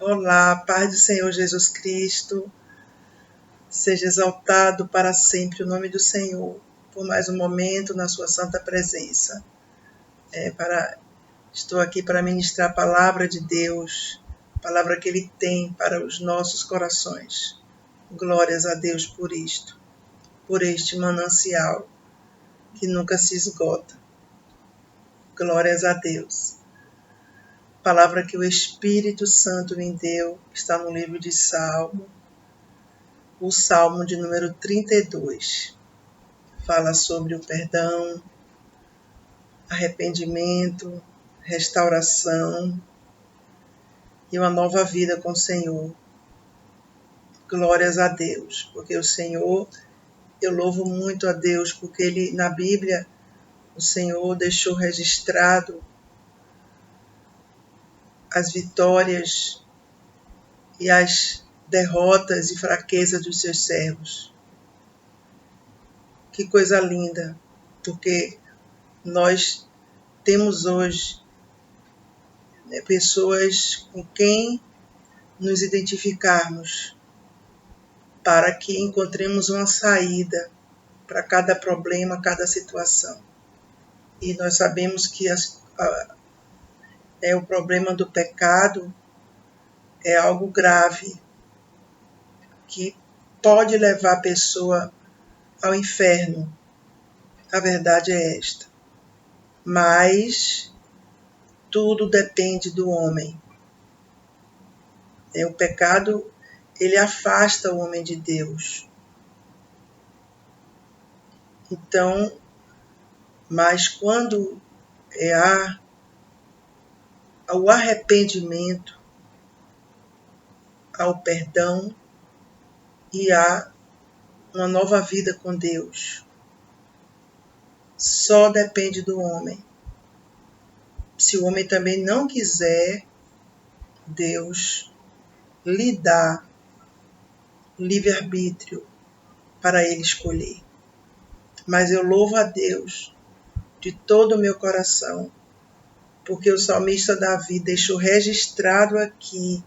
Olá, paz do Senhor Jesus Cristo, seja exaltado para sempre o nome do Senhor, por mais um momento na sua santa presença. Estou aqui para ministrar a palavra de Deus, a palavra que Ele tem para os nossos corações. Glórias a Deus por isto, por este manancial que nunca se esgota. Glórias a Deus. A palavra que o Espírito Santo me deu está no livro de Salmo, o Salmo de número 32. Fala sobre o perdão, arrependimento, restauração e uma nova vida com o Senhor. Glórias a Deus, porque o Senhor, eu louvo muito a Deus, porque Ele, na Bíblia, o Senhor deixou registrado as vitórias e as derrotas e fraquezas dos seus servos. Que coisa linda, porque nós temos hoje pessoas com quem nos identificarmos para que encontremos uma saída para cada problema, cada situação. E nós sabemos que o problema do pecado é algo grave, que pode levar a pessoa ao inferno. A verdade é esta. Mas tudo depende do homem. O pecado, ele afasta o homem de Deus. Então, mas quando há o arrependimento, há o perdão e há uma nova vida com Deus. Só depende do homem. Se o homem também não quiser, Deus lhe dá livre-arbítrio para ele escolher. Mas eu louvo a Deus de todo o meu coração, porque o salmista Davi deixou registrado aqui,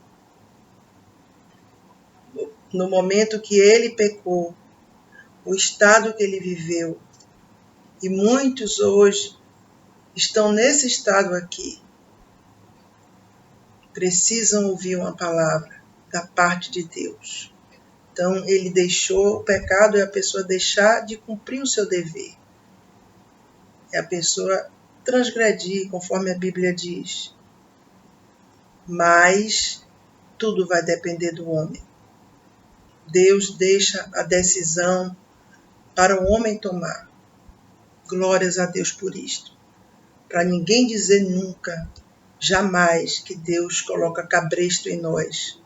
no momento que ele pecou, o estado que ele viveu. E muitos hoje estão nesse estado aqui. Precisam ouvir uma palavra da parte de Deus. Então, ele deixou o pecado, é a pessoa deixar de cumprir o seu dever. É a pessoa transgredir, conforme a Bíblia diz. Mas tudo vai depender do homem. Deus deixa a decisão para o homem tomar. Glórias a Deus por isto. Para ninguém dizer nunca, jamais, que Deus coloca cabresto em nós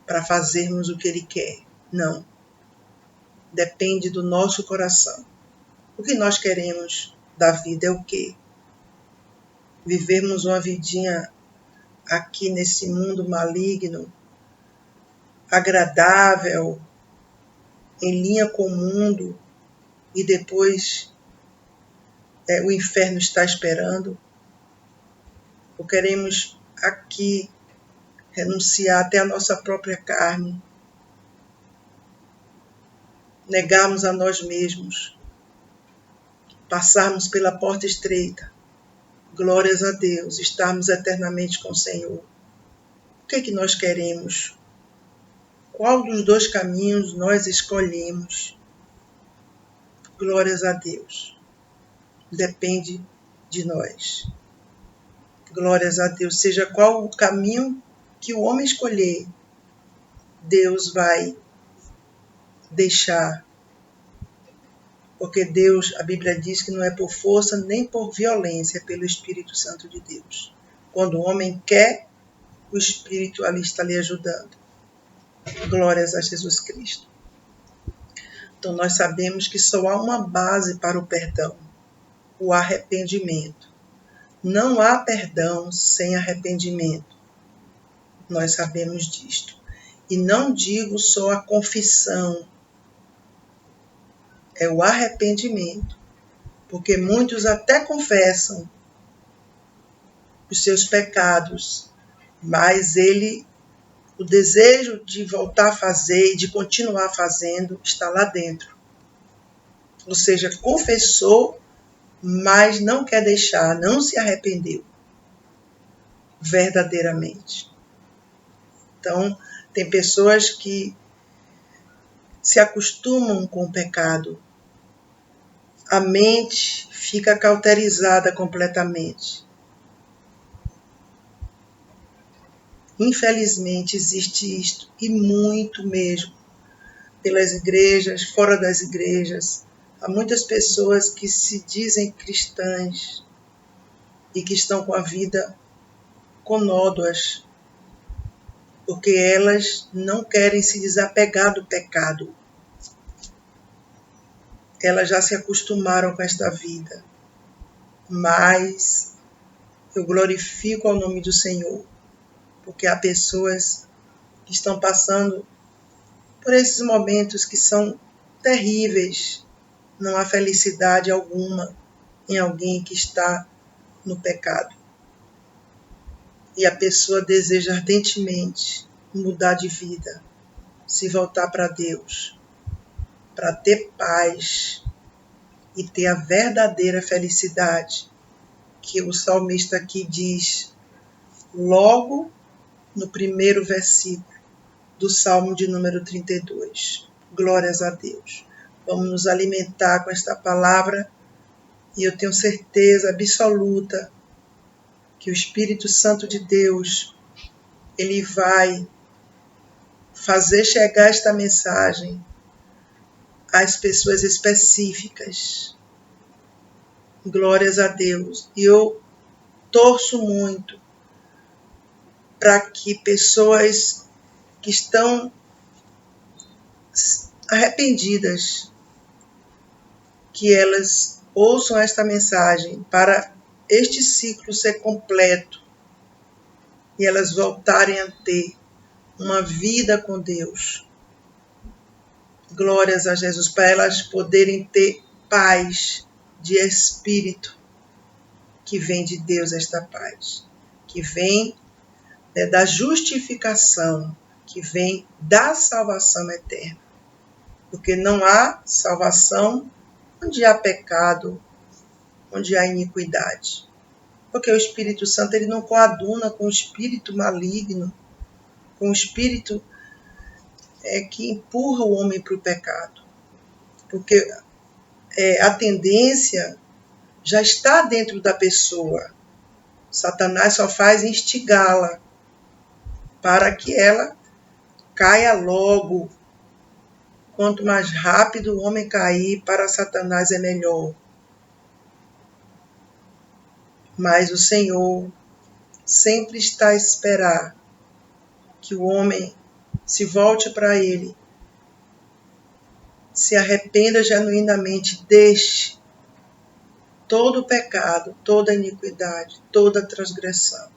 para fazermos o que Ele quer. Não. Depende do nosso coração. O que nós queremos da vida é o quê? Vivermos uma vidinha aqui nesse mundo maligno, agradável, em linha com o mundo, e depois o inferno está esperando? Ou queremos aqui renunciar até a nossa própria carne, negarmos a nós mesmos, passarmos pela porta estreita, glórias a Deus, estarmos eternamente com o Senhor? O que é que nós queremos? Qual dos dois caminhos nós escolhemos? Glórias a Deus. Depende de nós. Glórias a Deus. Seja qual o caminho que o homem escolher, Deus vai deixar. Porque Deus, a Bíblia diz que não é por força nem por violência, é pelo Espírito Santo de Deus. Quando o homem quer, o Espírito ali está lhe ajudando. Glórias a Jesus Cristo. Então nós sabemos que só há uma base para o perdão, o arrependimento. Não há perdão sem arrependimento. Nós sabemos disto. E não digo só a confissão, é o arrependimento. Porque muitos até confessam os seus pecados, mas ele O desejo de voltar a fazer e de continuar fazendo está lá dentro. Ou seja, confessou, mas não quer deixar, não se arrependeu verdadeiramente. Então, tem pessoas que se acostumam com o pecado. A mente fica cauterizada completamente. Infelizmente existe isto, e muito mesmo, pelas igrejas, fora das igrejas. Há muitas pessoas que se dizem cristãs e que estão com a vida com nódoas, porque elas não querem se desapegar do pecado. Elas já se acostumaram com esta vida. Mas eu glorifico ao nome do Senhor, porque há pessoas que estão passando por esses momentos que são terríveis. Não há felicidade alguma em alguém que está no pecado. E a pessoa deseja ardentemente mudar de vida, se voltar para Deus, para ter paz e ter a verdadeira felicidade que o salmista aqui diz logo no primeiro versículo do Salmo de número 32. Glórias a Deus. Vamos nos alimentar com esta palavra e eu tenho certeza absoluta que o Espírito Santo de Deus, ele vai fazer chegar esta mensagem às pessoas específicas. Glórias a Deus. E eu torço muito para que pessoas que estão arrependidas, que elas ouçam esta mensagem para este ciclo ser completo e elas voltarem a ter uma vida com Deus. Glórias a Jesus, para elas poderem ter paz de espírito, que vem de Deus esta paz, que vem da justificação, que vem da salvação eterna. Porque não há salvação onde há pecado, onde há iniquidade. Porque o Espírito Santo ele não coaduna com o espírito maligno, com o espírito que empurra o homem para o pecado. Porque a tendência já está dentro da pessoa. Satanás só faz instigá-la para que ela caia logo. Quanto mais rápido o homem cair, para Satanás é melhor. Mas o Senhor sempre está a esperar que o homem se volte para Ele, se arrependa genuinamente, deixe todo o pecado, toda a iniquidade, toda a transgressão.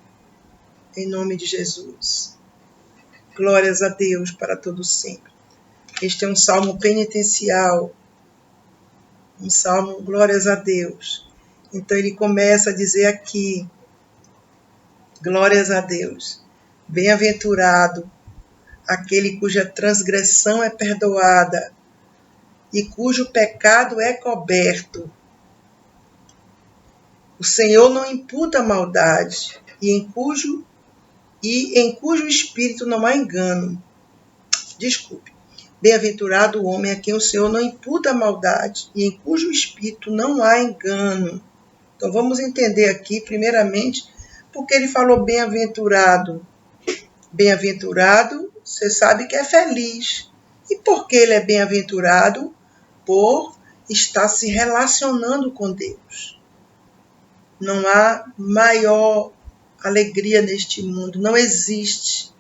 Em nome de Jesus. Glórias a Deus para todo sempre. Este é um salmo penitencial, um salmo, glórias a Deus. Então ele começa a dizer aqui, glórias a Deus, bem-aventurado aquele cuja transgressão é perdoada e cujo pecado é coberto. O Senhor não imputa maldade e em cujo espírito não há engano. Desculpe. Bem-aventurado o homem a quem o Senhor não imputa maldade e em cujo espírito não há engano. Então vamos entender aqui, primeiramente, porque ele falou bem-aventurado. Bem-aventurado, você sabe que é feliz. E por que ele é bem-aventurado? Por estar se relacionando com Deus. Não há maior alegria neste mundo, não existe.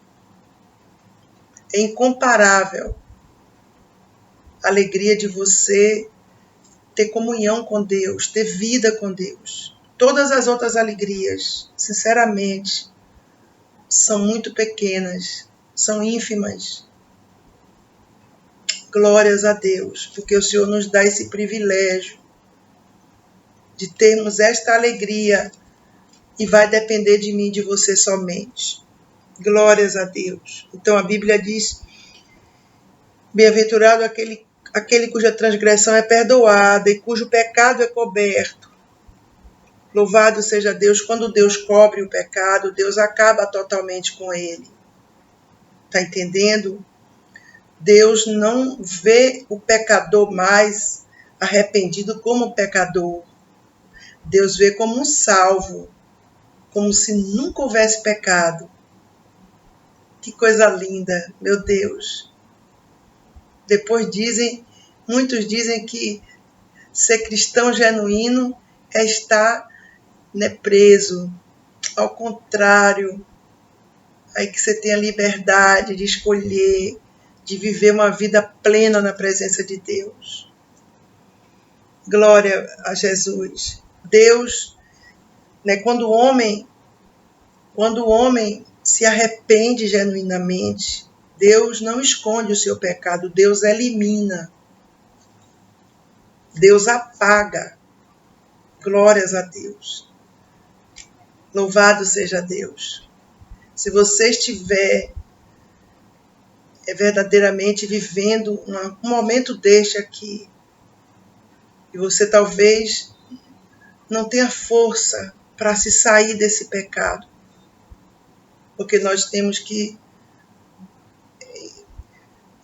É incomparável a alegria de você ter comunhão com Deus, ter vida com Deus. Todas as outras alegrias, sinceramente, são muito pequenas, são ínfimas. Glórias a Deus, porque o Senhor nos dá esse privilégio de termos esta alegria e vai depender de mim e de você somente. Glórias a Deus. Então a Bíblia diz: bem-aventurado aquele cuja transgressão é perdoada e cujo pecado é coberto. Louvado seja Deus. Quando Deus cobre o pecado, Deus acaba totalmente com ele. Está entendendo? Deus não vê o pecador mais arrependido como pecador. Deus vê como um salvo, como se nunca houvesse pecado. Que coisa linda, meu Deus. Depois muitos dizem que ser cristão genuíno é estar preso. Ao contrário, aí que você tem a liberdade de escolher, de viver uma vida plena na presença de Deus. Glória a Jesus. Deus, quando o homem se arrepende genuinamente, Deus não esconde o seu pecado, Deus elimina. Deus apaga. Glórias a Deus. Louvado seja Deus. Se você estiver verdadeiramente vivendo um momento deste aqui, e você talvez não tenha força para se sair desse pecado, porque nós temos que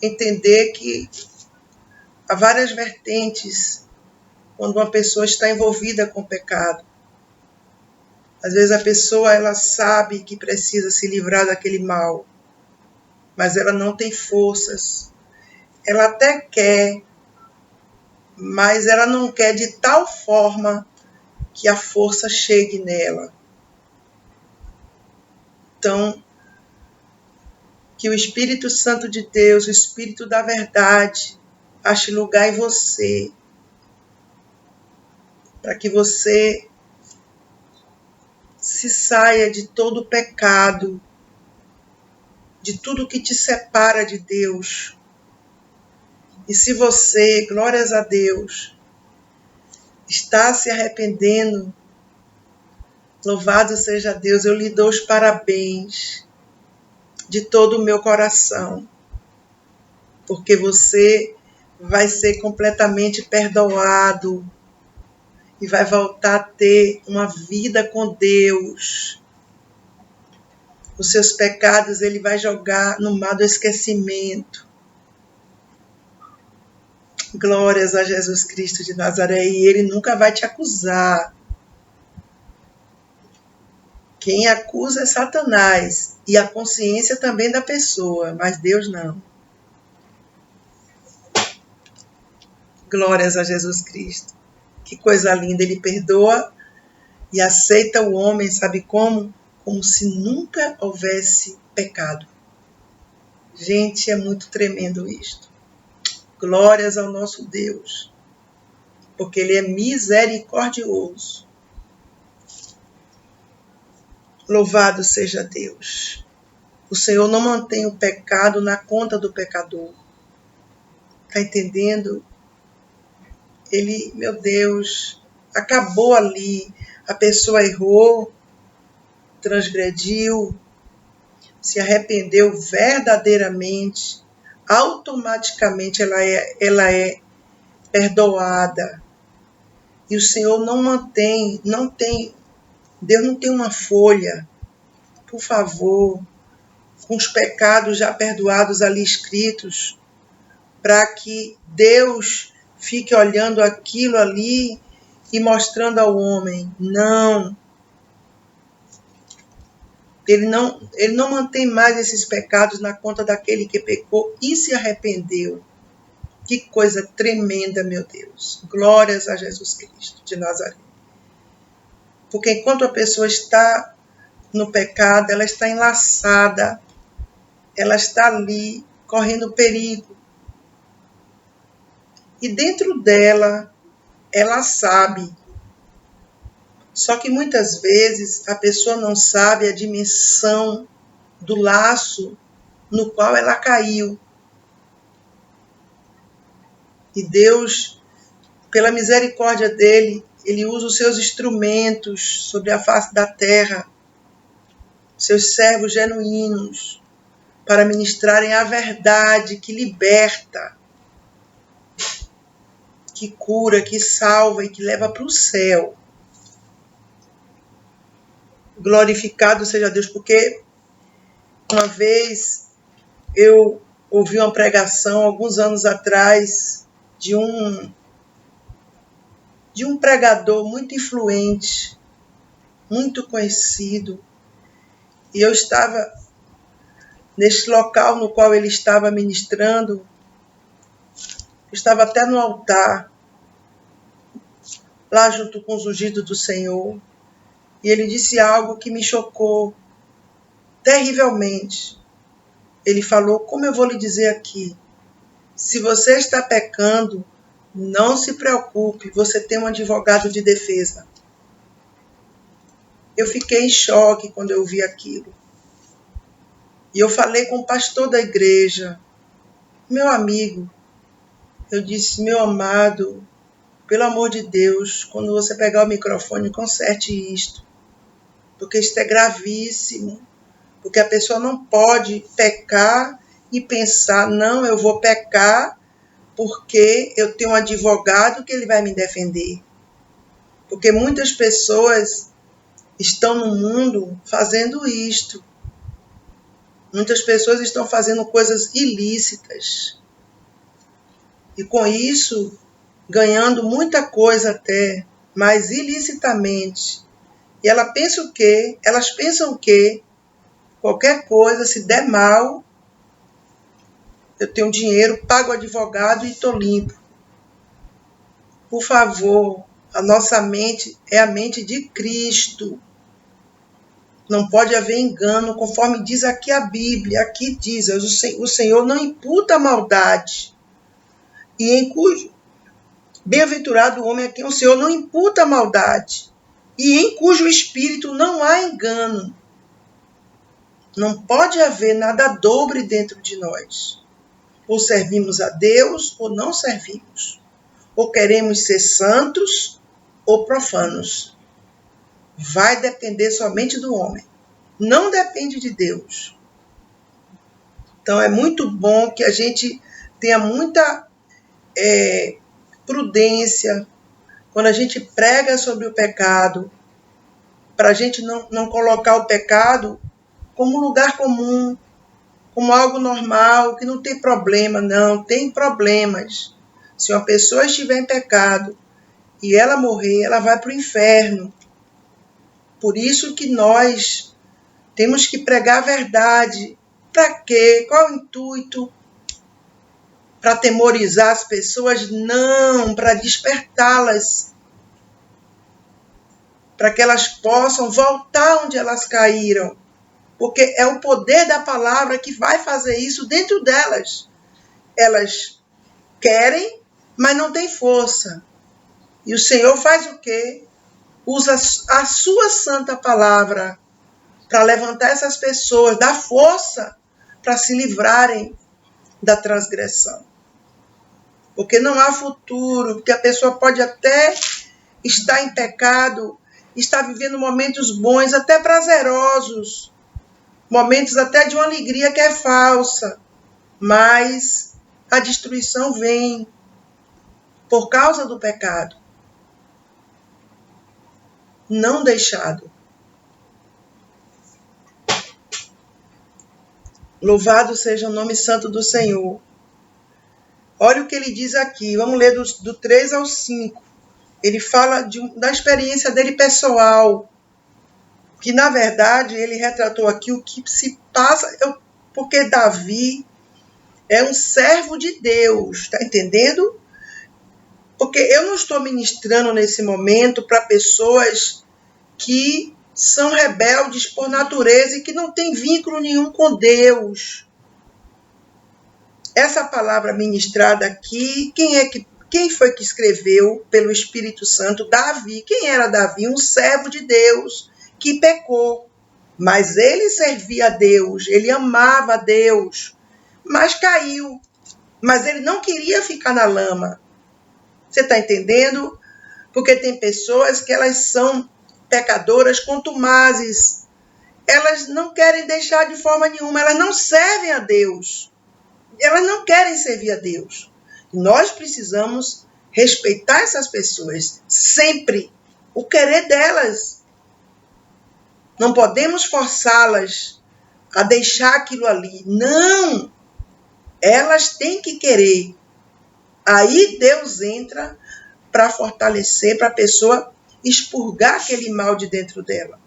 entender que há várias vertentes quando uma pessoa está envolvida com o pecado. Às vezes a pessoa ela sabe que precisa se livrar daquele mal, mas ela não tem forças. Ela até quer, mas ela não quer de tal forma que a força chegue nela. Então, que o Espírito Santo de Deus, o Espírito da verdade, ache lugar em você, para que você se saia de todo o pecado, de tudo que te separa de Deus. E se você, glórias a Deus, está se arrependendo, louvado seja Deus, eu lhe dou os parabéns de todo o meu coração, porque você vai ser completamente perdoado e vai voltar a ter uma vida com Deus. Os seus pecados ele vai jogar no mar do esquecimento. Glórias a Jesus Cristo de Nazaré. E ele nunca vai te acusar. Quem acusa é Satanás. E a consciência também da pessoa. Mas Deus não. Glórias a Jesus Cristo. Que coisa linda. Ele perdoa e aceita o homem, sabe como? Como se nunca houvesse pecado. Gente, é muito tremendo isto. Glórias ao nosso Deus, porque Ele é misericordioso. Louvado seja Deus. O Senhor não mantém o pecado na conta do pecador. Está entendendo? Ele, meu Deus, acabou ali. A pessoa errou, transgrediu, se arrependeu verdadeiramente. Automaticamente ela é perdoada. E o Senhor Deus não tem uma folha, por favor, com os pecados já perdoados ali escritos, para que Deus fique olhando aquilo ali e mostrando ao homem. Não. Ele não mantém mais esses pecados na conta daquele que pecou e se arrependeu. Que coisa tremenda, meu Deus. Glórias a Jesus Cristo de Nazaré. Porque enquanto a pessoa está no pecado, ela está enlaçada, ela está ali correndo perigo. E dentro dela, ela sabe. Só que muitas vezes a pessoa não sabe a dimensão do laço no qual ela caiu. E Deus, pela misericórdia dele, ele usa os seus instrumentos sobre a face da terra seus servos genuínos, para ministrarem a verdade que liberta, que cura, que salva e que leva para o céu. Glorificado seja Deus, porque uma vez eu ouvi uma pregação, alguns anos atrás, de um pregador muito influente, muito conhecido, e eu estava nesse local no qual ele estava ministrando, eu estava até no altar, lá junto com os ungidos do Senhor, e ele disse algo que me chocou terrivelmente. Ele falou: como eu vou lhe dizer aqui, se você está pecando, não se preocupe, você tem um advogado de defesa. Eu fiquei em choque quando eu vi aquilo. E eu falei com o pastor da igreja, meu amigo, eu disse: meu amado, pelo amor de Deus, quando você pegar o microfone, conserte isto, porque isto é gravíssimo, porque a pessoa não pode pecar e pensar: não, eu vou pecar porque eu tenho um advogado que ele vai me defender. Porque muitas pessoas estão no mundo fazendo isto. Muitas pessoas estão fazendo coisas ilícitas. E com isso, ganhando muita coisa até, mas ilicitamente. E elas pensam que qualquer coisa, se der mal, eu tenho dinheiro, pago o advogado e estou limpo. Por favor, a nossa mente é a mente de Cristo. Não pode haver engano, conforme diz aqui a Bíblia. Aqui diz: o Senhor não imputa maldade. E em cujo bem-aventurado o homem a quem o Senhor não imputa maldade. E em cujo espírito não há engano. Não pode haver nada dobre dentro de nós. Ou servimos a Deus ou não servimos. Ou queremos ser santos ou profanos. Vai depender somente do homem. Não depende de Deus. Então é muito bom que a gente tenha muita prudência quando a gente prega sobre o pecado, para a gente não colocar o pecado como lugar comum, como algo normal, que não tem problema. Não, tem problemas. Se uma pessoa estiver em pecado e ela morrer, ela vai para o inferno. Por isso que nós temos que pregar a verdade. Para quê? Qual o intuito? Para atemorizar as pessoas? Não, para despertá-las. Para que elas possam voltar onde elas caíram. Porque é o poder da palavra que vai fazer isso dentro delas. Elas querem, mas não têm força. E o Senhor faz o quê? Usa a sua santa palavra para levantar essas pessoas, dar força para se livrarem da transgressão. Porque não há futuro, porque a pessoa pode até estar em pecado, estar vivendo momentos bons, até prazerosos, momentos até de uma alegria que é falsa, mas a destruição vem por causa do pecado não deixado. Louvado seja o nome santo do Senhor. Olha o que ele diz aqui, vamos ler do 3 ao 5. Ele fala da experiência dele pessoal, que na verdade ele retratou aqui o que se passa, porque Davi é um servo de Deus, está entendendo? Porque eu não estou ministrando nesse momento para pessoas que são rebeldes por natureza e que não têm vínculo nenhum com Deus. Essa palavra ministrada aqui, quem foi que escreveu pelo Espírito Santo? Davi. Quem era Davi? Um servo de Deus que pecou. Mas ele servia a Deus, ele amava a Deus, mas caiu. Mas ele não queria ficar na lama. Você está entendendo? Porque tem pessoas que elas são pecadoras contumazes. elas não querem deixar de forma nenhuma, elas não servem a Deus. Elas não querem servir a Deus. Nós precisamos respeitar essas pessoas, sempre. O querer delas. Não podemos forçá-las a deixar aquilo ali. Não! Elas têm que querer. Aí Deus entra para fortalecer, para a pessoa expurgar aquele mal de dentro dela.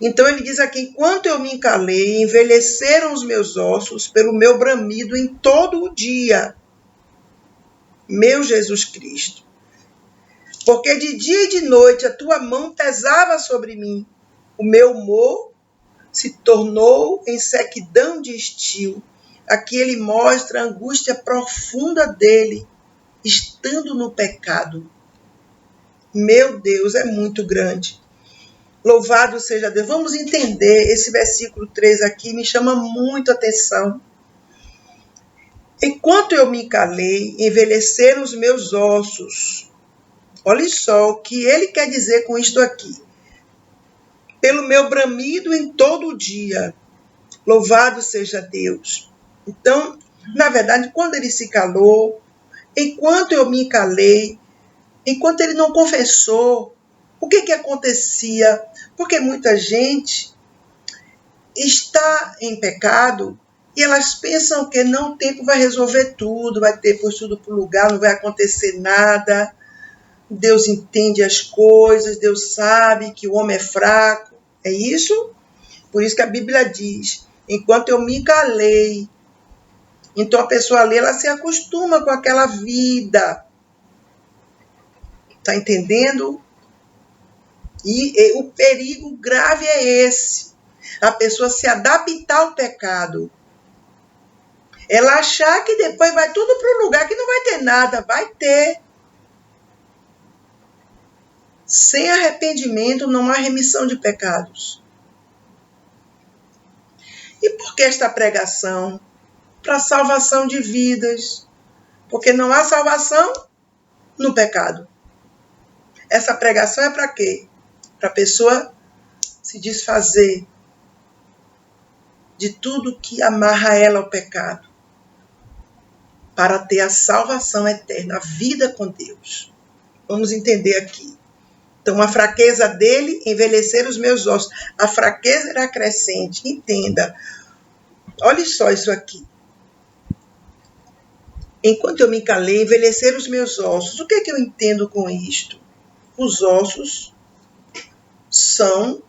Então ele diz aqui, enquanto eu me encalei, envelheceram os meus ossos pelo meu bramido em todo o dia. Meu Jesus Cristo. Porque de dia e de noite a tua mão pesava sobre mim. O meu humor se tornou em sequidão de estio. Aqui ele mostra a angústia profunda dele, estando no pecado. Meu Deus, é muito grande. Louvado seja Deus. Vamos entender esse versículo 3 aqui, me chama muito a atenção. Enquanto eu me calei, envelheceram os meus ossos. Olha só o que ele quer dizer com isto aqui. Pelo meu bramido em todo o dia. Louvado seja Deus. Então, na verdade, quando ele se calou, enquanto eu me calei, enquanto ele não confessou, o que acontecia? Porque muita gente está em pecado e elas pensam que não, o tempo vai resolver tudo, vai ter posto tudo para o lugar, não vai acontecer nada. Deus entende as coisas, Deus sabe que o homem é fraco. É isso? Por isso que a Bíblia diz, enquanto eu me calei. Então a pessoa ali, ela se acostuma com aquela vida. Está entendendo? E o perigo grave é esse. A pessoa se adaptar ao pecado. Ela achar que depois vai tudo para um lugar que não vai ter nada. Vai ter. Sem arrependimento não há remissão de pecados. E por que esta pregação? Para salvação de vidas. Porque não há salvação no pecado. Essa pregação é para quê? Para a pessoa se desfazer de tudo que amarra ela ao pecado. Para ter a salvação eterna, a vida com Deus. Vamos entender aqui. Então, a fraqueza dele, envelhecer os meus ossos. A fraqueza era crescente, entenda. Olha só isso aqui. Enquanto eu me calei, envelhecer os meus ossos. O que eu entendo com isto? Os ossos são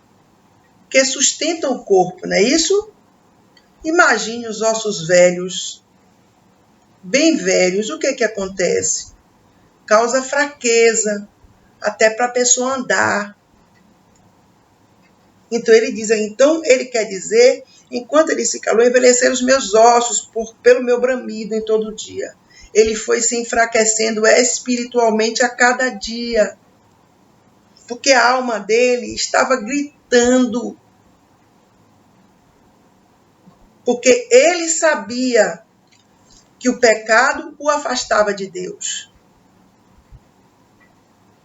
que sustentam o corpo, não é isso? Imagine os ossos velhos, bem velhos. O que acontece? Causa fraqueza, até para a pessoa andar. Então ele diz, ele quer dizer, enquanto ele se calou, envelheceram os meus ossos pelo meu bramido em todo dia. Ele foi se enfraquecendo espiritualmente a cada dia. Porque a alma dele estava gritando. Porque ele sabia que o pecado o afastava de Deus.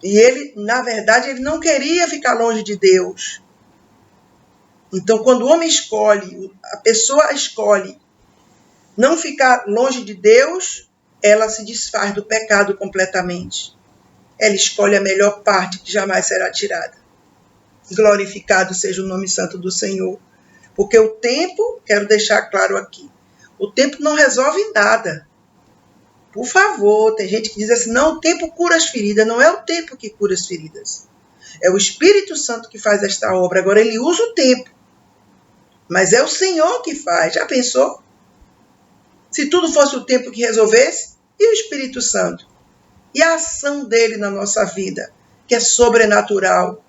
E ele, na verdade, ele não queria ficar longe de Deus. Então, quando o homem escolhe, a pessoa escolhe não ficar longe de Deus, ela se desfaz do pecado completamente. Ela escolhe a melhor parte que jamais será tirada. Glorificado seja o nome santo do Senhor. Porque o tempo, quero deixar claro aqui, o tempo não resolve nada. Por favor, tem gente que diz assim, não, o tempo cura as feridas. Não é o tempo que cura as feridas. É o Espírito Santo que faz esta obra. Agora, ele usa o tempo. Mas é o Senhor que faz. Já pensou? Se tudo fosse o tempo que resolvesse, e o Espírito Santo? E a ação dele na nossa vida, que é sobrenatural.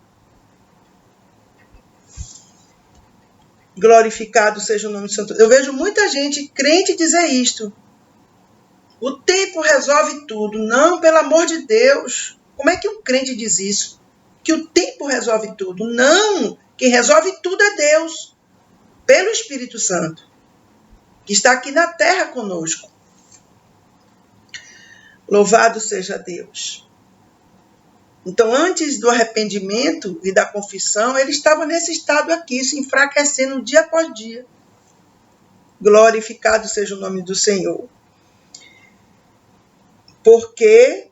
Glorificado seja o nome do Santo. Eu vejo muita gente crente dizer isto. O tempo resolve tudo. Não, pelo amor de Deus. Como é que um crente diz isso? Que o tempo resolve tudo. Não, quem resolve tudo é Deus. Pelo Espírito Santo. Que está aqui na terra conosco. Louvado seja Deus. Então, antes do arrependimento e da confissão, ele estava nesse estado aqui, se enfraquecendo dia após dia. Glorificado seja o nome do Senhor. Porque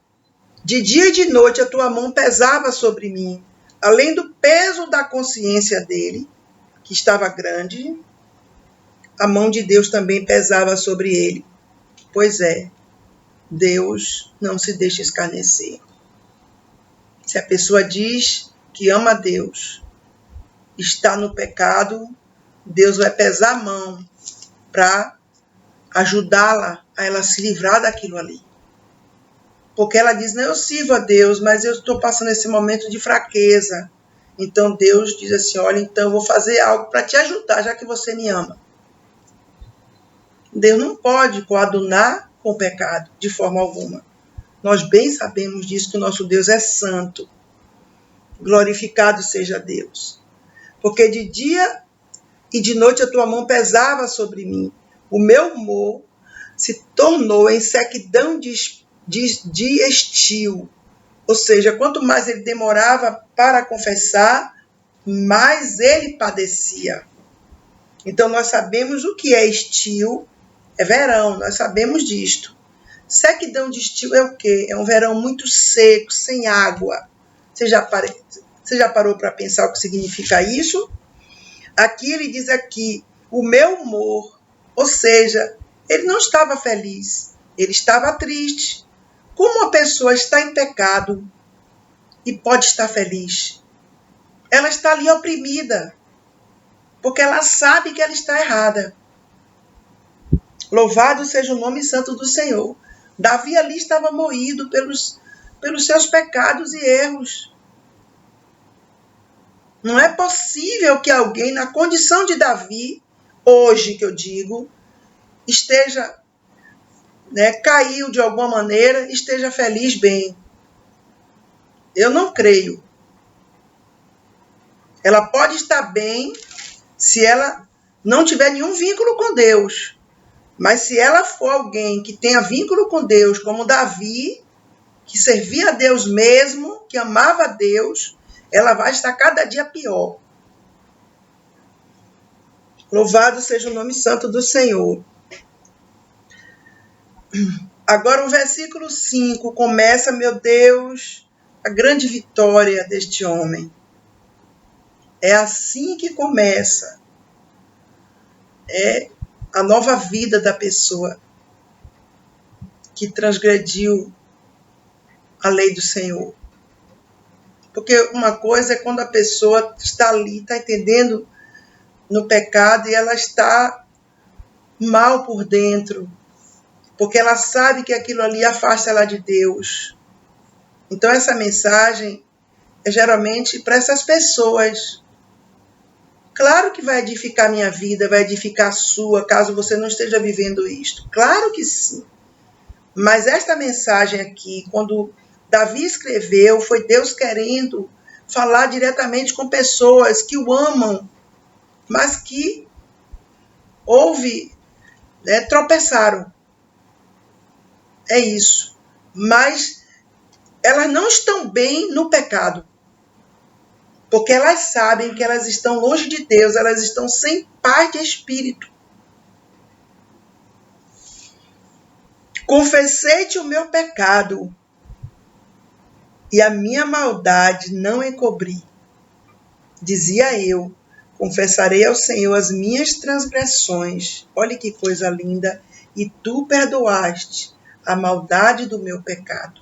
de dia e de noite a tua mão pesava sobre mim, além do peso da consciência dele, que estava grande, a mão de Deus também pesava sobre ele. Pois é, Deus não se deixa escarnecer. Se a pessoa diz que ama a Deus, está no pecado, Deus vai pesar a mão para ajudá-la a ela se livrar daquilo ali. Porque ela diz, não, eu sirvo a Deus, mas eu estou passando esse momento de fraqueza. Então Deus diz assim, olha, então eu vou fazer algo para te ajudar, já que você me ama. Deus não pode coadunar com o pecado, de forma alguma. Nós bem sabemos disso, que o nosso Deus é santo. Glorificado seja Deus. Porque de dia e de noite a tua mão pesava sobre mim. O meu humor se tornou em sequidão de estio. Ou seja, quanto mais ele demorava para confessar, mais ele padecia. Então nós sabemos o que é estio, é verão, nós sabemos disto. Sequidão de estio é o quê? É um verão muito seco, sem água. Você já parou para pensar o que significa isso? Aqui ele diz aqui, o meu humor, ou seja, ele não estava feliz, ele estava triste. Como uma pessoa está em pecado e pode estar feliz? Ela está ali oprimida, porque ela sabe que ela está errada. Louvado seja o nome santo do Senhor. Davi ali estava moído pelos seus pecados e erros. Não é possível que alguém na condição de Davi, hoje que eu digo, esteja, caiu de alguma maneira, esteja feliz bem. Eu não creio. Ela pode estar bem se ela não tiver nenhum vínculo com Deus. Mas se ela for alguém que tenha vínculo com Deus, como Davi, que servia a Deus mesmo, que amava a Deus, ela vai estar cada dia pior. Louvado seja o nome santo do Senhor. Agora o versículo 5 começa, meu Deus, a grande vitória deste homem. É assim que começa. É a nova vida da pessoa que transgrediu a lei do Senhor. Porque uma coisa é quando a pessoa está ali, está entendendo no pecado e ela está mal por dentro, porque ela sabe que aquilo ali afasta ela de Deus. Então essa mensagem é geralmente para essas pessoas. Claro que vai edificar a minha vida, vai edificar a sua, caso você não esteja vivendo isto. Claro que sim. Mas esta mensagem aqui, quando Davi escreveu, foi Deus querendo falar diretamente com pessoas que o amam, mas que tropeçaram. É isso. Mas elas não estão bem no pecado. Porque elas sabem que elas estão longe de Deus, elas estão sem paz de espírito. Confessei-te o meu pecado e a minha maldade não encobri. Dizia eu, confessarei ao Senhor as minhas transgressões. Olha que coisa linda. E tu perdoaste a maldade do meu pecado.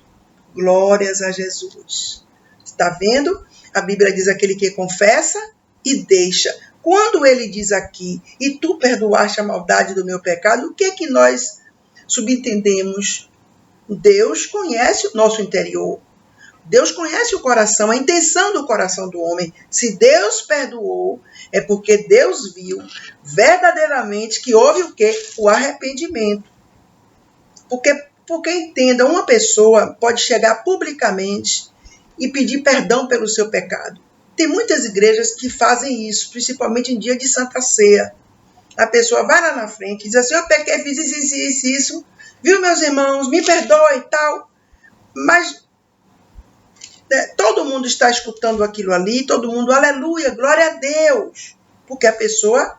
Glórias a Jesus. Está vendo? A Bíblia diz aquele que confessa e deixa. Quando ele diz aqui, e tu perdoaste a maldade do meu pecado, o que é que nós subentendemos? Deus conhece o nosso interior. Deus conhece o coração, a intenção do coração do homem. Se Deus perdoou, é porque Deus viu verdadeiramente que houve o quê? O arrependimento. Porque entenda, uma pessoa pode chegar publicamente e pedir perdão pelo seu pecado. Tem muitas igrejas que fazem isso, principalmente em dia de Santa Ceia. A pessoa vai lá na frente e diz assim, eu pequei, fiz isso, viu, meus irmãos, me perdoe e tal. Mas todo mundo está escutando aquilo ali, todo mundo, aleluia, glória a Deus, porque a pessoa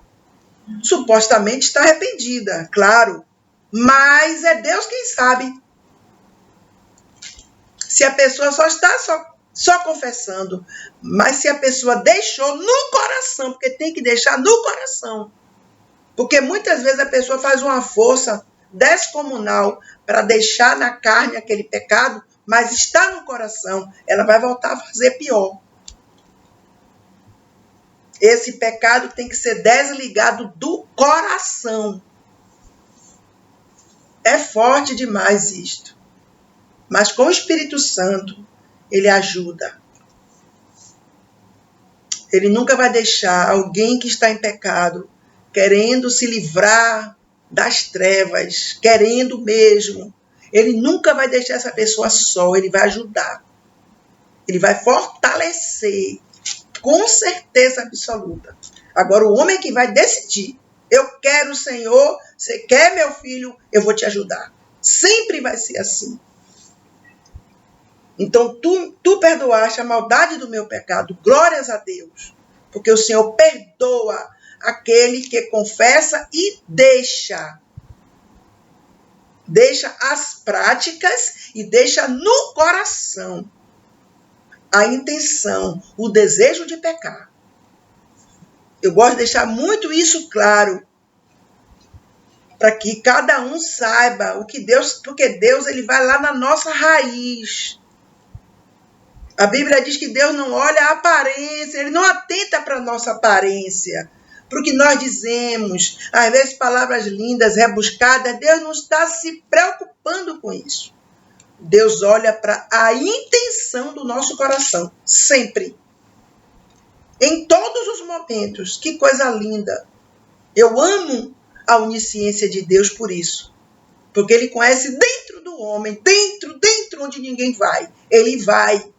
supostamente está arrependida, claro, mas é Deus quem sabe. Se a pessoa só está só confessando, mas se a pessoa deixou no coração, porque tem que deixar no coração, porque muitas vezes a pessoa faz uma força descomunal para deixar na carne aquele pecado, mas está no coração, ela vai voltar a fazer pior. Esse pecado tem que ser desligado do coração. É forte demais isto. Mas com o Espírito Santo, ele ajuda. Ele nunca vai deixar alguém que está em pecado, querendo se livrar das trevas, querendo mesmo. Ele nunca vai deixar essa pessoa só, ele vai ajudar. Ele vai fortalecer, com certeza absoluta. Agora, o homem que vai decidir, eu quero o Senhor, você quer meu filho, eu vou te ajudar. Sempre vai ser assim. Então, tu perdoaste a maldade do meu pecado, glórias a Deus, porque o Senhor perdoa aquele que confessa e deixa as práticas e deixa no coração a intenção, o desejo de pecar. Eu gosto de deixar muito isso claro, para que cada um saiba o que Deus, porque Deus ele vai lá na nossa raiz. A Bíblia diz que Deus não olha a aparência, ele não atenta para a nossa aparência, para o que nós dizemos, às vezes palavras lindas, rebuscadas, Deus não está se preocupando com isso. Deus olha para a intenção do nosso coração, sempre. Em todos os momentos. Que coisa linda. Eu amo a onisciência de Deus por isso. Porque ele conhece dentro do homem, dentro onde ninguém vai. Ele vai.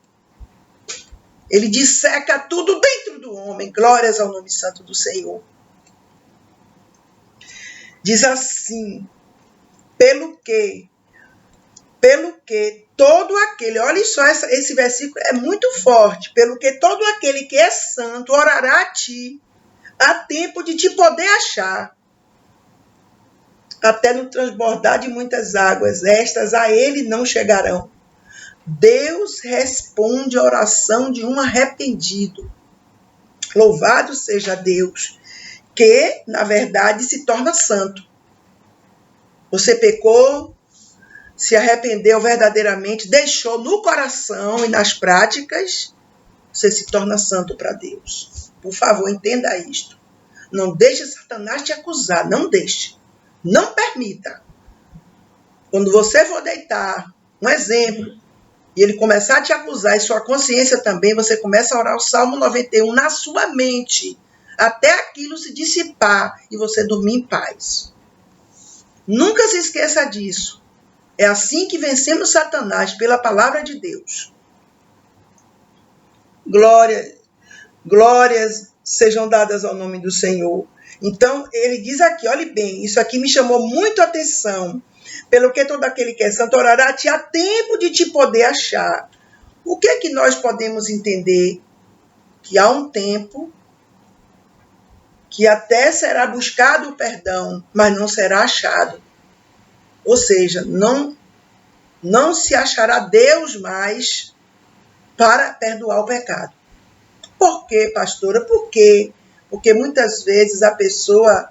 Ele disseca tudo dentro do homem. Glórias ao nome santo do Senhor. Diz assim, pelo que todo aquele, olha só, esse versículo é muito forte, pelo que todo aquele que é santo orará a ti, há tempo de te poder achar, até no transbordar de muitas águas, estas a ele não chegarão. Deus responde a oração de um arrependido. Louvado seja Deus, que, na verdade, se torna santo. Você pecou, se arrependeu verdadeiramente, deixou no coração e nas práticas, você se torna santo para Deus. Por favor, entenda isto. Não deixe Satanás te acusar, não deixe. Não permita. Quando você for deitar, um exemplo, e ele começar a te acusar, e sua consciência também, você começa a orar o Salmo 91 na sua mente, até aquilo se dissipar e você dormir em paz. Nunca se esqueça disso. É assim que vencemos Satanás, pela palavra de Deus. Glórias sejam dadas ao nome do Senhor. Então, ele diz aqui, olhe bem, isso aqui me chamou muito a atenção. Pelo que todo aquele que é santo orará, te há tempo de te poder achar. O que é que nós podemos entender? Que há um tempo que até será buscado o perdão, mas não será achado. Ou seja, não se achará Deus mais para perdoar o pecado. Por quê, pastora? Por quê? Porque muitas vezes a pessoa,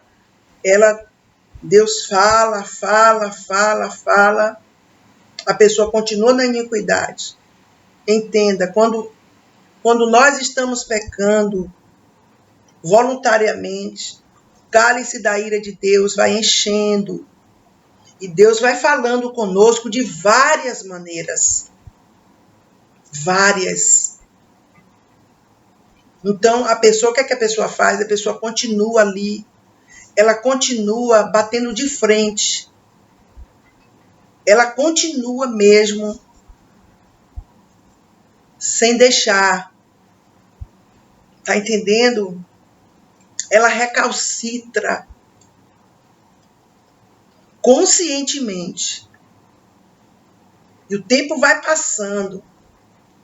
Deus fala, a pessoa continua na iniquidade. Entenda, quando nós estamos pecando voluntariamente, o cálice da ira de Deus vai enchendo, e Deus vai falando conosco de várias maneiras. Várias. Então, o que é que a pessoa faz? A pessoa continua ali. Ela continua batendo de frente. Ela continua mesmo sem deixar. Tá entendendo? Ela recalcitra conscientemente. E o tempo vai passando.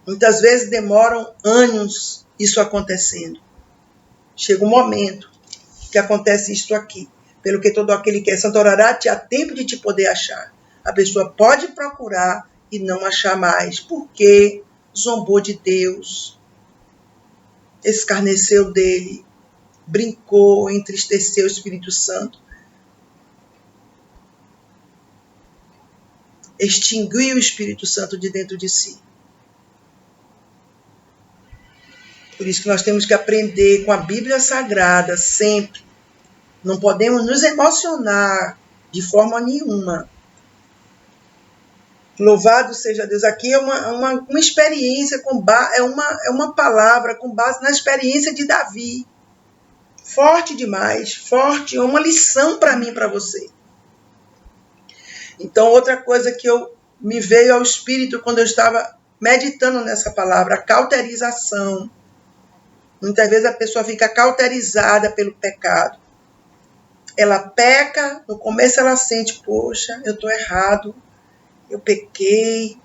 Muitas vezes demoram anos isso acontecendo. Chega um momento que acontece isto aqui. Pelo que todo aquele que é santo orará, te há tempo de te poder achar. A pessoa pode procurar e não achar mais. Porque zombou de Deus, escarneceu dele, brincou, entristeceu o Espírito Santo, extinguiu o Espírito Santo de dentro de si. Por isso que nós temos que aprender com a Bíblia Sagrada sempre. Não podemos nos emocionar de forma nenhuma. Louvado seja Deus. Aqui é uma experiência, é uma palavra com base na experiência de Davi. Forte demais, forte, é uma lição para mim e para você. Então, outra coisa que me veio ao espírito quando eu estava meditando nessa palavra, a cauterização. Muitas vezes a pessoa fica cauterizada pelo pecado. Ela peca, no começo ela sente, poxa, eu estou errado, eu pequei,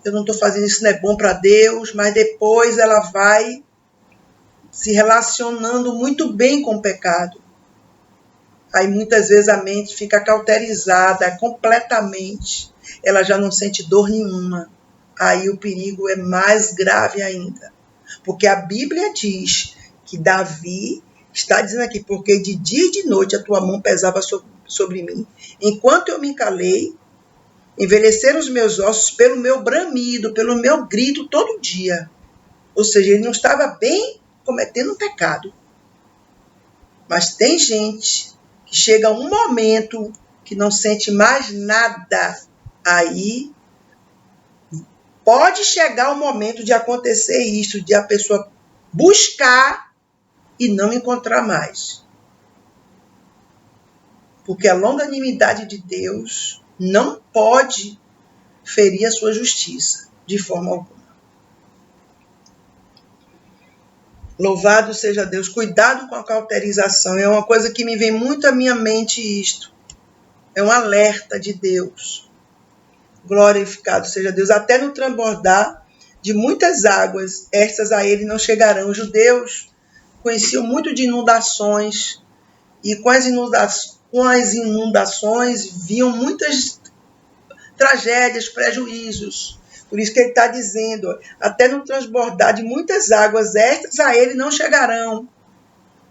eu não estou fazendo isso, não é bom para Deus, mas depois ela vai se relacionando muito bem com o pecado. Aí muitas vezes a mente fica cauterizada completamente, ela já não sente dor nenhuma. Aí o perigo é mais grave ainda. Porque a Bíblia diz que Davi está dizendo aqui, porque de dia e de noite a tua mão pesava sobre mim. Enquanto eu me calei, envelheceram os meus ossos pelo meu bramido, pelo meu grito todo dia. Ou seja, ele não estava bem cometendo um pecado. Mas tem gente que chega um momento que não sente mais nada. Aí pode chegar o momento de acontecer isso, de a pessoa buscar e não encontrar mais. Porque a longanimidade de Deus não pode ferir a sua justiça, de forma alguma. Louvado seja Deus. Cuidado com a cauterização. É uma coisa que me vem muito à minha mente isto. É um alerta de Deus. Glorificado seja Deus. Até no transbordar de muitas águas, estas a ele não chegarão. Os judeus conheciam muito de inundações. E com as inundações viam muitas tragédias, prejuízos. Por isso que ele está dizendo, até no transbordar de muitas águas, estas a ele não chegarão.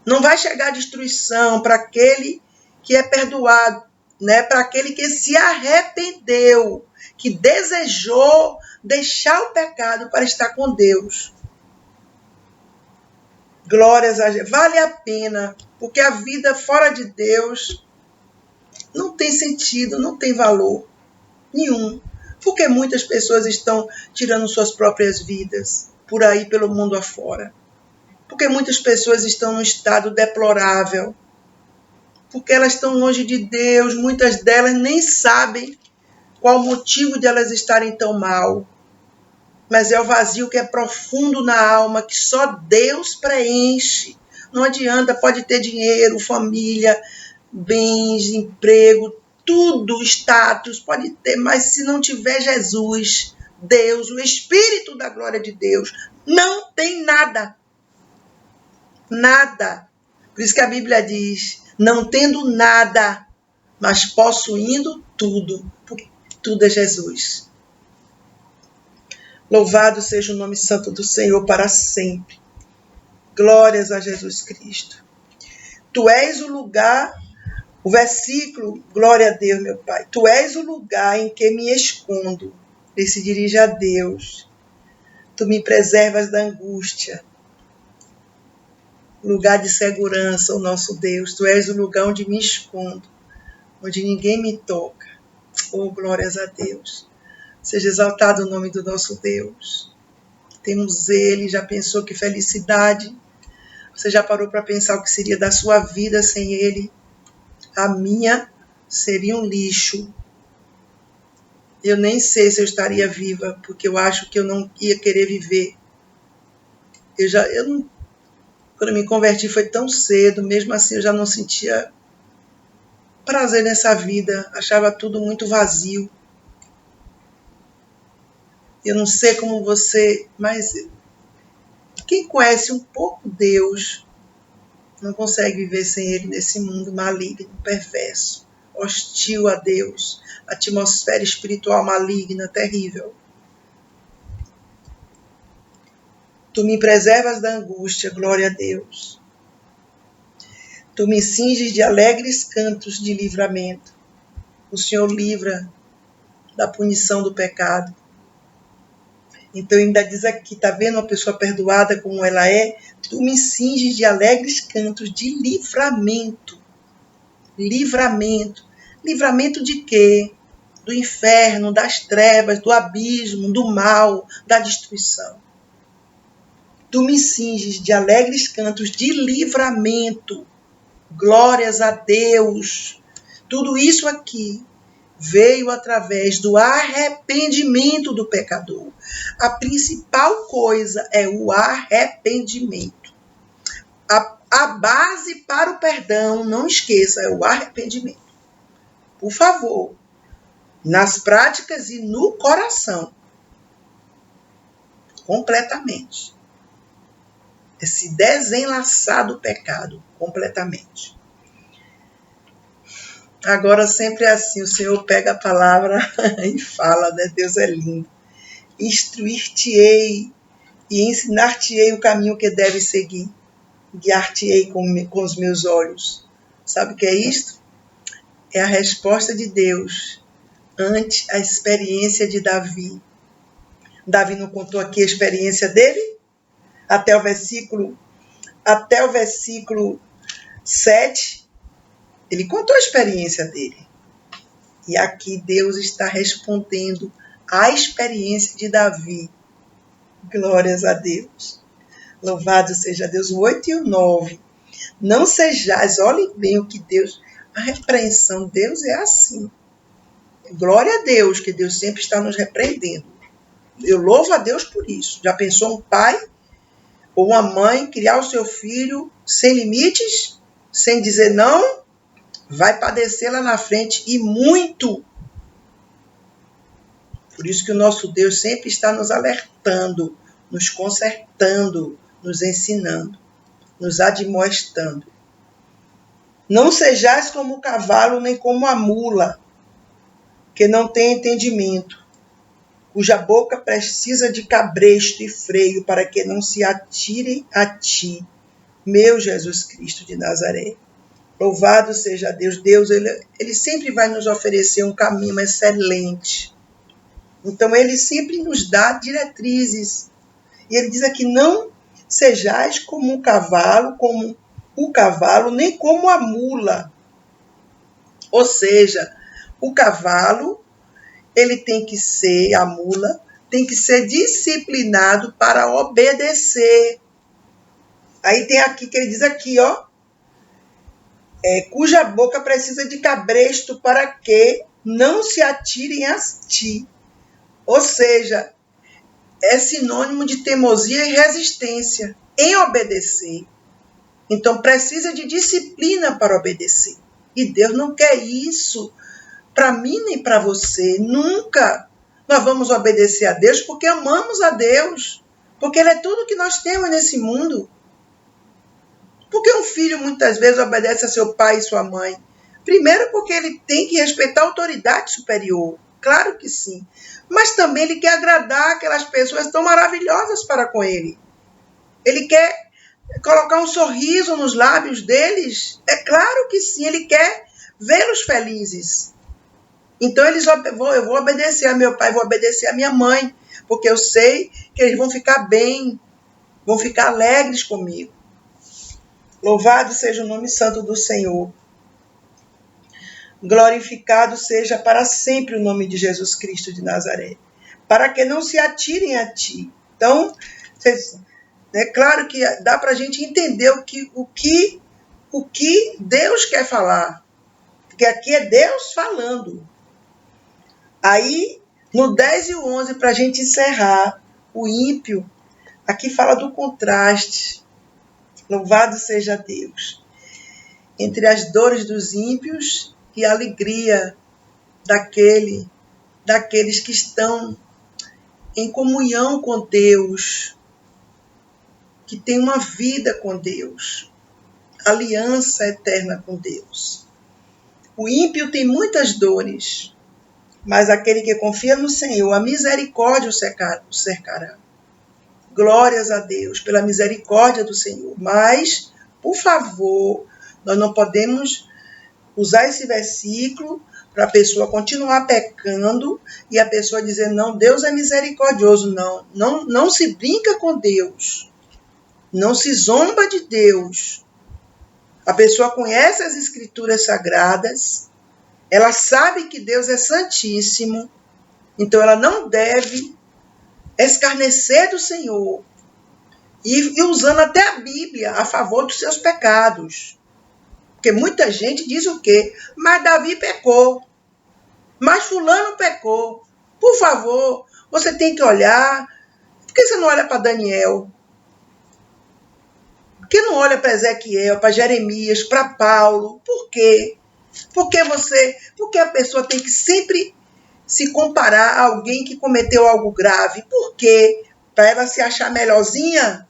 Não vai chegar destruição para aquele que é perdoado, né? Para aquele que se arrependeu, que desejou deixar o pecado para estar com Deus. Glórias a Deus. Vale a pena, porque a vida fora de Deus não tem sentido, não tem valor nenhum. Porque muitas pessoas estão tirando suas próprias vidas por aí pelo mundo afora. Porque muitas pessoas estão num estado deplorável. Porque elas estão longe de Deus. Muitas delas nem sabem qual o motivo de elas estarem tão mal. Mas é o vazio que é profundo na alma, que só Deus preenche. Não adianta, pode ter dinheiro, família, bens, emprego, tudo, status, pode ter, mas se não tiver Jesus, Deus, o Espírito da glória de Deus, não tem nada. Nada. Por isso que a Bíblia diz, não tendo nada, mas possuindo tudo, porque tudo é Jesus. Louvado seja o nome santo do Senhor para sempre. Glórias a Jesus Cristo. Tu és o lugar. O versículo, glória a Deus, meu Pai. Tu és o lugar em que me escondo. Ele se dirige a Deus. Tu me preservas da angústia. Lugar de segurança, o nosso Deus. Tu és o lugar onde me escondo. Onde ninguém me toca. Oh, glórias a Deus. Seja exaltado o nome do nosso Deus. Temos Ele. Já pensou que felicidade? Você já parou para pensar o que seria da sua vida sem Ele? A minha seria um lixo. Eu nem sei se eu estaria viva, porque eu acho que eu não ia querer viver. Quando eu me converti foi tão cedo, mesmo assim eu já não sentia prazer nessa vida, achava tudo muito vazio. Eu não sei como você, mas quem conhece um pouco Deus não consegue viver sem Ele nesse mundo maligno, perverso, hostil a Deus, atmosfera espiritual maligna, terrível. Tu me preservas da angústia, glória a Deus. Tu me cinges de alegres cantos de livramento. O Senhor livra da punição do pecado. Então ainda diz aqui, tá vendo uma pessoa perdoada como ela é? Tu me cinges de alegres cantos de livramento. Livramento. Livramento de quê? Do inferno, das trevas, do abismo, do mal, da destruição. Tu me cinges de alegres cantos de livramento. Glórias a Deus. Tudo isso aqui veio através do arrependimento do pecador. A principal coisa é o arrependimento. A base para o perdão, não esqueça, é o arrependimento. Por favor, nas práticas e no coração. Completamente. É se desenlaçar do pecado, completamente. Agora sempre é assim, o Senhor pega a palavra e fala, né? Deus é lindo. Instruir-te-ei e ensinar-te-ei o caminho que deve seguir. Guiar-te-ei com os meus olhos. Sabe o que é isto? É a resposta de Deus ante a experiência de Davi. Davi não contou aqui a experiência dele? Até o versículo 7, ele contou a experiência dele. E aqui Deus está respondendo à experiência de Davi. Glórias a Deus. Louvado seja Deus. O 8 e o 9. Não sejais, olhem bem o que Deus... A repreensão, Deus é assim. Glória a Deus, que Deus sempre está nos repreendendo. Eu louvo a Deus por isso. Já pensou um pai ou uma mãe criar o seu filho sem limites, sem dizer não? Vai padecer lá na frente e muito. Por isso que o nosso Deus sempre está nos alertando, nos consertando, nos ensinando, nos admoestando. Não sejais como o cavalo, nem como a mula, que não tem entendimento, cuja boca precisa de cabresto e freio para que não se atirem a ti, meu Jesus Cristo de Nazaré. Louvado seja Deus. Deus, ele sempre vai nos oferecer um caminho excelente. Então, ele sempre nos dá diretrizes. E ele diz aqui, não sejais como o cavalo, nem como a mula. Ou seja, o cavalo, ele tem que ser, a mula, tem que ser disciplinado para obedecer. Aí tem aqui, que ele diz aqui, ó, cuja boca precisa de cabresto para que não se atirem a ti. Ou seja, é sinônimo de teimosia e resistência em obedecer. Então, precisa de disciplina para obedecer. E Deus não quer isso para mim nem para você. Nunca nós vamos obedecer a Deus porque amamos a Deus. Porque Ele é tudo que nós temos nesse mundo. Porque um filho muitas vezes obedece a seu pai e sua mãe? Primeiro porque ele tem que respeitar a autoridade superior. Claro que sim. Mas também ele quer agradar aquelas pessoas tão maravilhosas para com ele. Ele quer colocar um sorriso nos lábios deles. É claro que sim, ele quer vê-los felizes. Então eu vou obedecer a meu pai, vou obedecer a minha mãe, porque eu sei que eles vão ficar bem, vão ficar alegres comigo. Louvado seja o nome santo do Senhor. Glorificado seja para sempre o nome de Jesus Cristo de Nazaré, para que não se atirem a ti. Então, é claro que dá para a gente entender o que Deus quer falar, porque aqui é Deus falando. Aí, no 10 e o 11, para a gente encerrar, o ímpio, aqui fala do contraste. Louvado seja Deus. Entre as dores dos ímpios e a alegria daqueles que estão em comunhão com Deus, que tem uma vida com Deus, aliança eterna com Deus. O ímpio tem muitas dores, mas aquele que confia no Senhor, a misericórdia o cercará. Glórias a Deus pela misericórdia do Senhor. Mas, por favor, nós não podemos usar esse versículo para a pessoa continuar pecando e a pessoa dizer, não, Deus é misericordioso. Não se brinca com Deus. Não se zomba de Deus. A pessoa conhece as Escrituras Sagradas, ela sabe que Deus é santíssimo, então ela não deve escarnecer do Senhor e usando até a Bíblia a favor dos seus pecados. Porque muita gente diz o quê? Mas Davi pecou, mas fulano pecou. Por favor, você tem que olhar. Por que você não olha para Daniel? Por que não olha para Ezequiel, para Jeremias, para Paulo? Por quê? Porque a pessoa tem que sempre se comparar a alguém que cometeu algo grave. Por quê? Para ela se achar melhorzinha?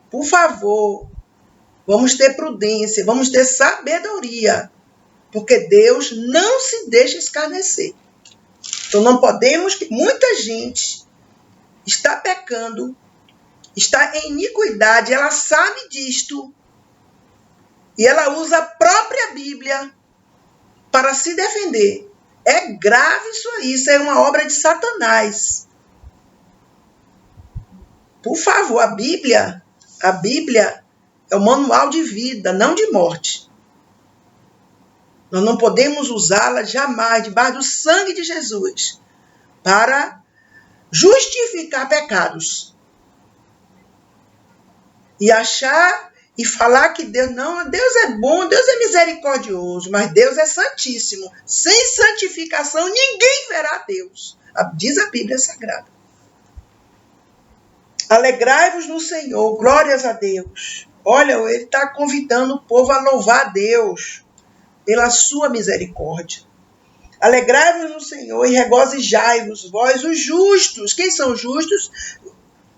Por favor, vamos ter prudência, vamos ter sabedoria, porque Deus não se deixa escarnecer. Então não podemos, muita gente está pecando, está em iniquidade, ela sabe disto, e ela usa a própria Bíblia para se defender. É grave isso aí, isso é uma obra de Satanás. Por favor, a Bíblia é o manual de vida, não de morte. Nós não podemos usá-la jamais debaixo do sangue de Jesus para justificar pecados. E achar e falar que Deus é bom, Deus é misericordioso, mas Deus é santíssimo. Sem santificação ninguém verá Deus. Diz a Bíblia Sagrada. Alegrai-vos no Senhor, glórias a Deus. Olha, ele está convidando o povo a louvar a Deus pela sua misericórdia. Alegrai-vos no Senhor e regozijai-vos, vós os justos. Quem são os justos?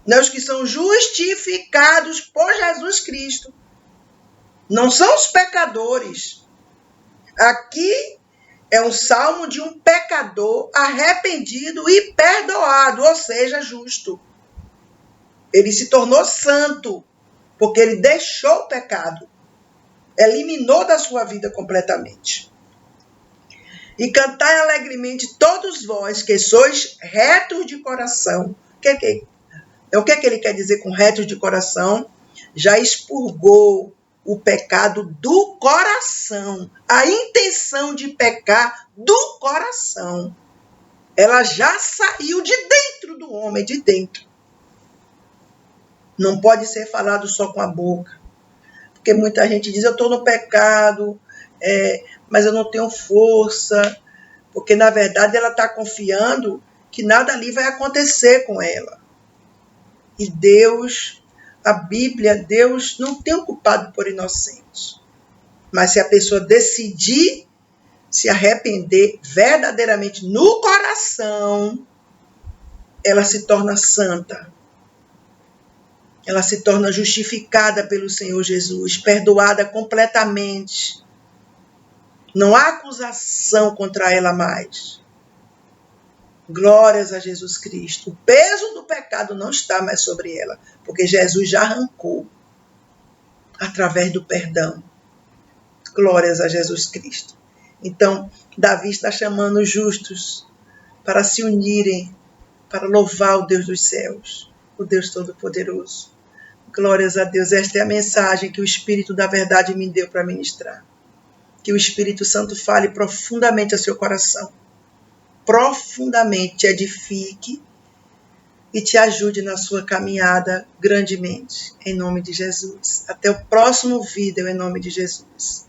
Os que são justificados por Jesus Cristo. Não são os pecadores. Aqui é um salmo de um pecador arrependido e perdoado, ou seja, justo. Ele se tornou santo, porque ele deixou o pecado, eliminou da sua vida completamente. E cantai alegremente todos vós que sois retos de coração. O que é que ele quer dizer com retos de coração? Já expurgou o pecado do coração. A intenção de pecar do coração. Ela já saiu de dentro do homem, de dentro. Não pode ser falado só com a boca. Porque muita gente diz, eu estou no pecado, mas eu não tenho força. Porque, na verdade, ela está confiando que nada ali vai acontecer com ela. E Deus, a Bíblia, Deus não tem um culpado por inocente. Mas se a pessoa decidir se arrepender verdadeiramente no coração, ela se torna santa. Ela se torna justificada pelo Senhor Jesus, perdoada completamente. Não há acusação contra ela mais. Glórias a Jesus Cristo. O peso do pecado não está mais sobre ela, porque Jesus já arrancou através do perdão. Glórias a Jesus Cristo. Então, Davi está chamando os justos para se unirem, para louvar o Deus dos céus, o Deus Todo-Poderoso. Glórias a Deus. Esta é a mensagem que o Espírito da Verdade me deu para ministrar. Que o Espírito Santo fale profundamente ao seu coração. Profundamente te edifique e te ajude na sua caminhada grandemente. Em nome de Jesus. Até o próximo vídeo, em nome de Jesus.